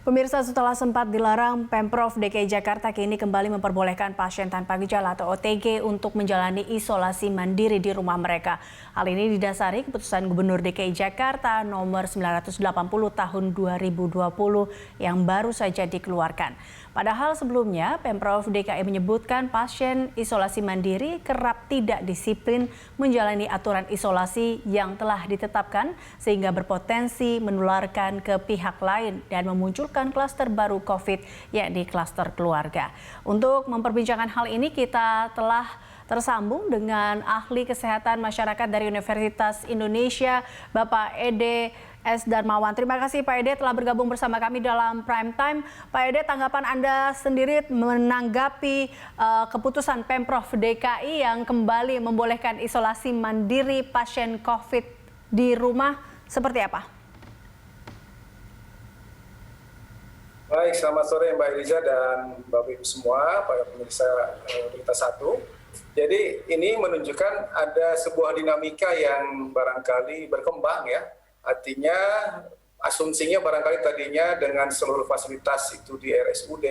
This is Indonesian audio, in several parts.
Pemirsa, setelah sempat dilarang, Pemprov DKI Jakarta kini kembali memperbolehkan pasien tanpa gejala atau OTG untuk menjalani isolasi mandiri di rumah mereka. Hal ini didasari keputusan Gubernur DKI Jakarta nomor 980 tahun 2020 yang baru saja dikeluarkan. Padahal sebelumnya, Pemprov DKI menyebutkan pasien isolasi mandiri kerap tidak disiplin menjalani aturan isolasi yang telah ditetapkan sehingga berpotensi menularkan ke pihak lain dan memunculkan klaster baru COVID, yakni klaster keluarga. Untuk memperbincangkan hal ini, kita telah tersambung dengan ahli kesehatan masyarakat dari Universitas Indonesia, Bapak Ede S. Darmawan. Terima kasih Pak Ede telah bergabung bersama kami dalam Prime Time. Pak Ede, tanggapan Anda sendiri menanggapi keputusan Pemprov DKI yang kembali membolehkan isolasi mandiri pasien COVID di rumah seperti apa? Baik, selamat sore Mbak Eliza dan Bapak Ibu semua, para pemirsa Berita Satu. Jadi ini menunjukkan ada sebuah dinamika yang barangkali berkembang ya. Artinya asumsinya barangkali tadinya dengan seluruh fasilitas itu di RSUD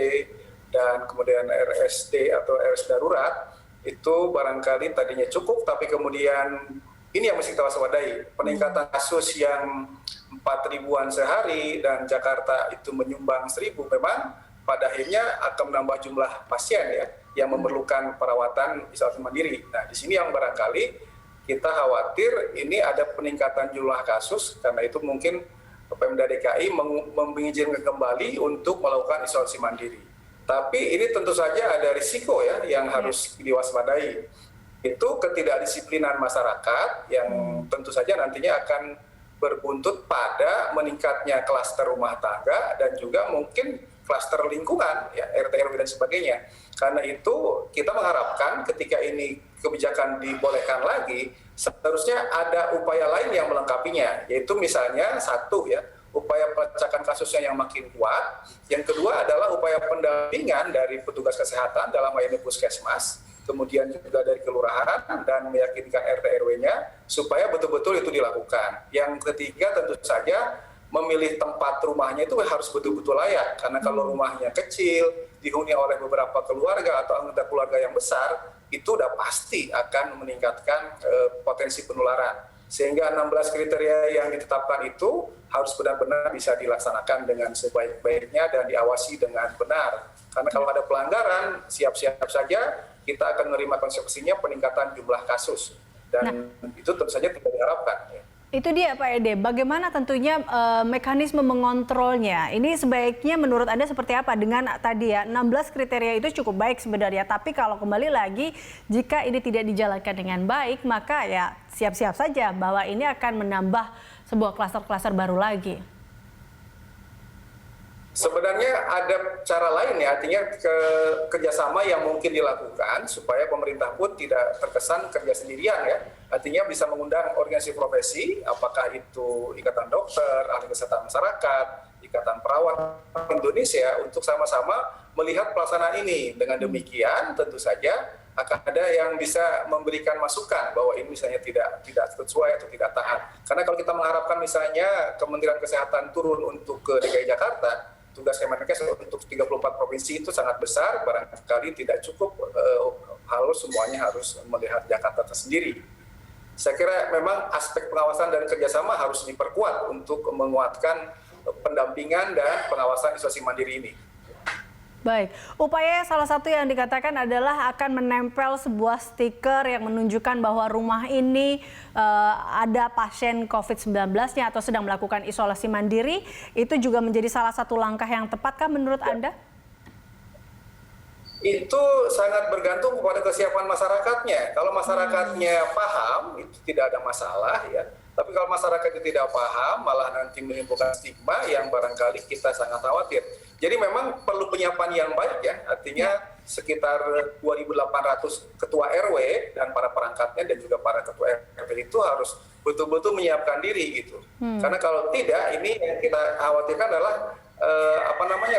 dan kemudian RSD atau RS darurat itu barangkali tadinya cukup, tapi kemudian ini yang mesti kita waspadai. Peningkatan kasus yang 4.000-an sehari dan Jakarta itu menyumbang 1.000 memang pada akhirnya akan menambah jumlah pasien ya yang memerlukan perawatan isolasi mandiri. Nah, di sini yang barangkali kita khawatir ini ada peningkatan jumlah kasus, karena itu mungkin Pemda DKI mengizinkan kembali untuk melakukan isolasi mandiri. Tapi ini tentu saja ada risiko ya yang harus diwaspadai. Itu ketidakdisiplinan masyarakat yang tentu saja nantinya akan berbuntut pada meningkatnya klaster rumah tangga dan juga mungkin klaster lingkungan, ya, RT RW dan sebagainya. Karena itu kita mengharapkan ketika ini kebijakan dibolehkan lagi, seharusnya ada upaya lain yang melengkapinya, yaitu misalnya satu ya, upaya pelacakan kasusnya yang makin kuat. Yang kedua adalah upaya pendampingan dari petugas kesehatan dalam hal ini puskesmas, kemudian juga dari kelurahan dan meyakinkan RT RW-nya supaya betul-betul itu dilakukan. Yang ketiga tentu saja memilih tempat rumahnya itu harus betul-betul layak, karena kalau rumahnya kecil, dihuni oleh beberapa keluarga atau anggota keluarga yang besar, itu udah pasti akan meningkatkan potensi penularan. Sehingga 16 kriteria yang ditetapkan itu harus benar-benar bisa dilaksanakan dengan sebaik-baiknya dan diawasi dengan benar. Karena kalau ada pelanggaran, siap-siap saja kita akan menerima konsekuensinya peningkatan jumlah kasus. Dan itu tentu saja tidak diharapkan. Ya. Itu dia Pak Ede, bagaimana tentunya mekanisme mengontrolnya? Ini sebaiknya menurut Anda seperti apa? Dengan tadi ya 16 kriteria itu cukup baik sebenarnya, tapi kalau kembali lagi jika ini tidak dijalankan dengan baik, maka ya siap-siap saja bahwa ini akan menambah sebuah klaster-klaster baru lagi. Sebenarnya ada cara lain ya, artinya kerjasama yang mungkin dilakukan supaya pemerintah pun tidak terkesan kerja sendirian ya. Artinya bisa mengundang organisasi profesi, apakah itu Ikatan Dokter, Ahli Kesehatan Masyarakat, Ikatan Perawat Indonesia untuk sama-sama melihat pelaksanaan ini. Dengan demikian tentu saja akan ada yang bisa memberikan masukan bahwa ini misalnya tidak sesuai atau tidak taat. Karena kalau kita mengharapkan misalnya Kementerian Kesehatan turun untuk ke DKI Jakarta, tugas Kemenkes untuk 34 provinsi itu sangat besar, barangkali tidak cukup, harus semuanya harus melihat Jakarta tersendiri. Saya kira memang aspek pengawasan dan kerjasama harus diperkuat untuk menguatkan pendampingan dan pengawasan isolasi mandiri ini. Baik, upaya salah satu yang dikatakan adalah akan menempel sebuah stiker yang menunjukkan bahwa rumah ini ada pasien COVID-19-nya atau sedang melakukan isolasi mandiri. Itu juga menjadi salah satu langkah yang tepatkah menurut Anda? Itu sangat bergantung kepada kesiapan masyarakatnya. Kalau masyarakatnya paham, itu tidak ada masalah ya. Tapi kalau masyarakat itu tidak paham, malah nanti menimbulkan stigma yang barangkali kita sangat khawatir. Jadi memang perlu penyiapan yang baik ya, artinya sekitar 2.800 ketua RW dan para perangkatnya dan juga para ketua RT itu harus betul-betul menyiapkan diri gitu. Karena kalau tidak, ini yang kita khawatirkan adalah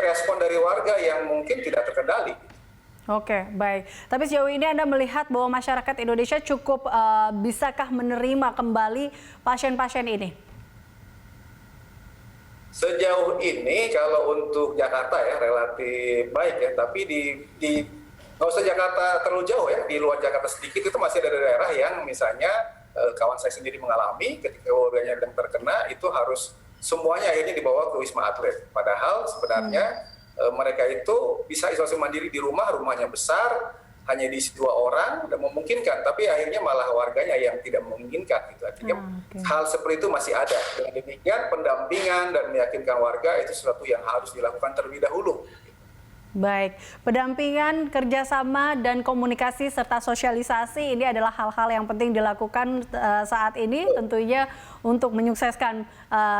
respon dari warga yang mungkin tidak terkendali. Oke, baik. Tapi sejauh ini Anda melihat bahwa masyarakat Indonesia cukup bisakah menerima kembali pasien-pasien ini? Sejauh ini kalau untuk Jakarta ya relatif baik ya, tapi nggak usah Jakarta terlalu jauh ya, di luar Jakarta sedikit itu masih ada daerah yang misalnya kawan saya sendiri mengalami ketika warganya yang terkena itu harus semuanya akhirnya dibawa ke Wisma Atlet. Padahal sebenarnya mereka itu bisa isolasi mandiri di rumah, rumahnya besar, hanya diisi 2 orang dan memungkinkan, tapi akhirnya malah warganya yang tidak memungkinkan gitu. Artinya hal seperti itu masih ada. Dengan demikian pendampingan dan meyakinkan warga itu sesuatu yang harus dilakukan terlebih dahulu. Baik, pendampingan, kerjasama, dan komunikasi serta sosialisasi ini adalah hal-hal yang penting dilakukan saat ini tentunya untuk menyukseskan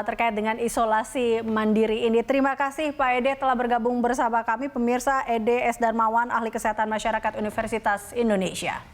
terkait dengan isolasi mandiri ini. Terima kasih Pak Ede telah bergabung bersama kami, pemirsa. Ede S. Darmawan, ahli kesehatan masyarakat Universitas Indonesia.